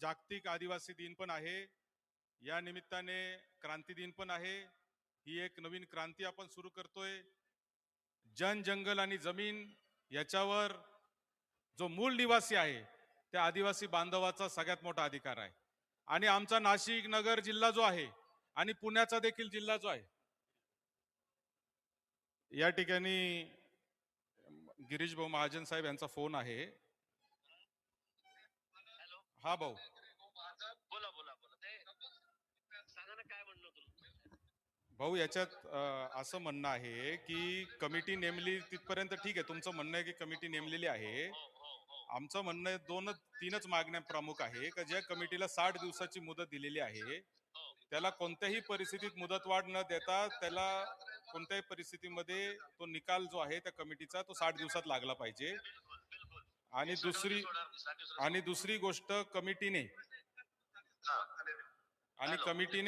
जागतिक आदिवासी दिन पण आहे. या निमित्ताने क्रांती दिन पण आहे. ही एक नवीन क्रांती आपण सुरू करतोय. जन जंगल आणि जमीन याच्यावर जो मूळ निवासी आहे त्या आदिवासी बांधवाचा सगळ्यात मोठा अधिकार आहे. आणि आमचा नाशिक नगर जिल्हा जो आहे आणि पुण्याचा देखील जिल्हा जो आहे, या ठिकाणी गिरीश भाऊ महाजन साहेब यांचा फोन आहे. हा भाऊ, बोला बोला बोला ते सांगा ना काय म्हणणं तुला. भाऊ याच्यात असं म्हणणं आहे की कमिटी नेमली तिथपर्यंत ठीक आहे. तुमचं म्हणणं आहे की कमिटी नेमलेली आहे. हो हो हो आमचं म्हणणं आहे तीनच मागण्या प्रमुख आहे की ज्या कमिटीला 60 दिवसाची मुदत दिलेली आहे हो त्याला कोणत्याही परिस्थितीत मुदतवाढ न देता त्याला कोणत्याही परिस्थितीमध्ये तो निकाल जो आहे त्या कमिटीचा तो 60 दिवसात लागला पाहिजे. बिलकुल बिलकुल. आणि दुसरी गोष्ट कमिटीने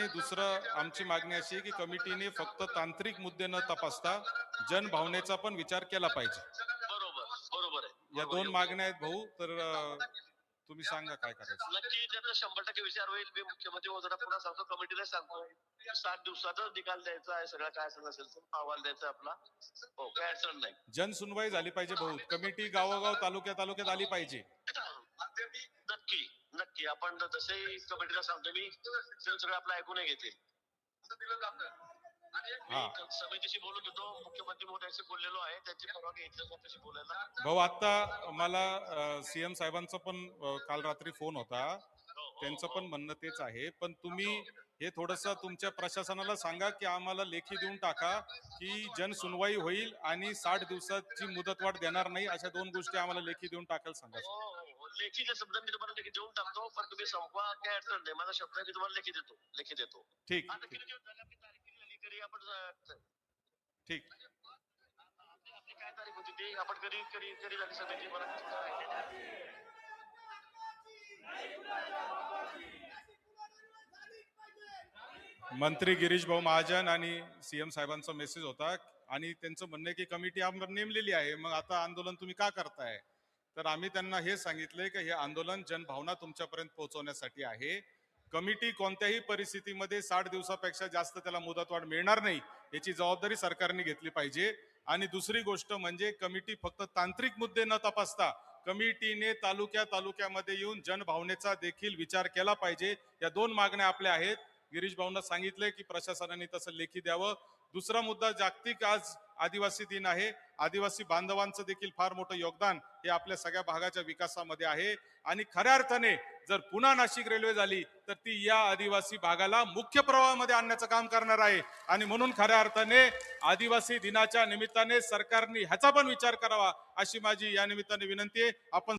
दुसरं आमची मागणी अशी आहे की कमिटीने फक्त तांत्रिक मुद्दे न तपासता जनभावनेचा पण विचार केला पाहिजे. बरोबर बरोबर आहे. या दोन मागण्या आहेत भाऊ. तर तुम्ही सांगा काय करायचं. नक्की त्याचा 100% विचार होईल. मी मुख्यमंत्री महोदयांना पुन्हा सांगतो, कमिटीला सांगतो 7 दिवसातच निकाल द्यायचा आहे. सगळं काय असेल नसेल तो अहवाल द्यायचा आपला. हो काय अडचण नाही. जनसुनवाई झाली पाहिजे भाऊ. कमिटी गावोगाव तालुक्यात आली पाहिजे. नक्की नक्की आपण तसंही कमिटीला सांगतो मी, सगळं आपलं ऐकून घेते. मी समितीशी बोलून घेतो, मुख्यमंत्री महोदयांशी बोललेलो आहे, त्यांची परवानगी घेतली त्याच्याशी बोलायला. भाऊ आता मला सीएम साहेबांचा पण काल रात्री फोन होता. त्यांचं पण म्हणणं तेच आहे. पण तुम्ही हे थोडंसं तुमच्या प्रशासनाला सांगा की आम्हाला लेखी देऊन टाका की जनसुनवाई होईल आणि 60 दिवसाची मुदतवाढ देणार नाही. अशा 2 गोष्टी आम्हाला लेखी देऊन टाकायला सांगा. लेखी जे शब्द मी तुम्हाला लेखी देऊन टाकतो, पण तुम्ही संपवा काय अडचण नाही. माझा शब्द आहे, मी तुम्हाला लेखी देतो. ठीक आता किती दिवस झाले आपली तारीख कधी आपण ठीक. आपली काय तारीख होती ती आपण कधी झाली समिती मला. मंत्री गिरीश भाऊ महाजन आणि सीएम साहेबांचा मेसेज होता आणि त्यांचं म्हणणं आहे की कमिटी आम्हाला नेमलेली आहे, मग आता आंदोलन तुम्ही का करताय. तर आम्ही त्यांना हे सांगितलंय की हे आंदोलन जनभावना तुमच्यापर्यंत पोहोचवण्यासाठी आहे. कमिटी कोणत्याही परिस्थितीमध्ये 60 दिवसापेक्षा जास्त त्याला मुदतवाढ मिळणार नाही याची जबाबदारी सरकारने घेतली पाहिजे. आणि दुसरी गोष्ट म्हणजे कमिटी फक्त तांत्रिक मुद्दे न तपासता कमिटीने तालुक्यामध्ये येऊन जनभावनेचा देखील विचार केला पाहिजे. या 2 मागण्या आपल्या आहेत. गिरीश भाऊंना सांगितलंय की प्रशासनाने तसं लेखी द्यावं. दुसरा मुद्दा, जागतिक आज आदिवासी दिन आहे. आदिवासी बांधवांचं देखील फार मोठं योगदान हे आपल्या सगळ्या भागाच्या विकासामध्ये आहे. आणि खऱ्या अर्थाने जर पुन्हा नाशिक रेल्वे झाली तर ती या आदिवासी भागाला मुख्य प्रवाहामध्ये आणण्याचं काम करणार आहे. आणि म्हणून खऱ्या अर्थाने आदिवासी दिनाच्या निमित्ताने सरकारने ह्याचा पण विचार करावा अशी माझी या निमित्ताने विनंती आहे. आपण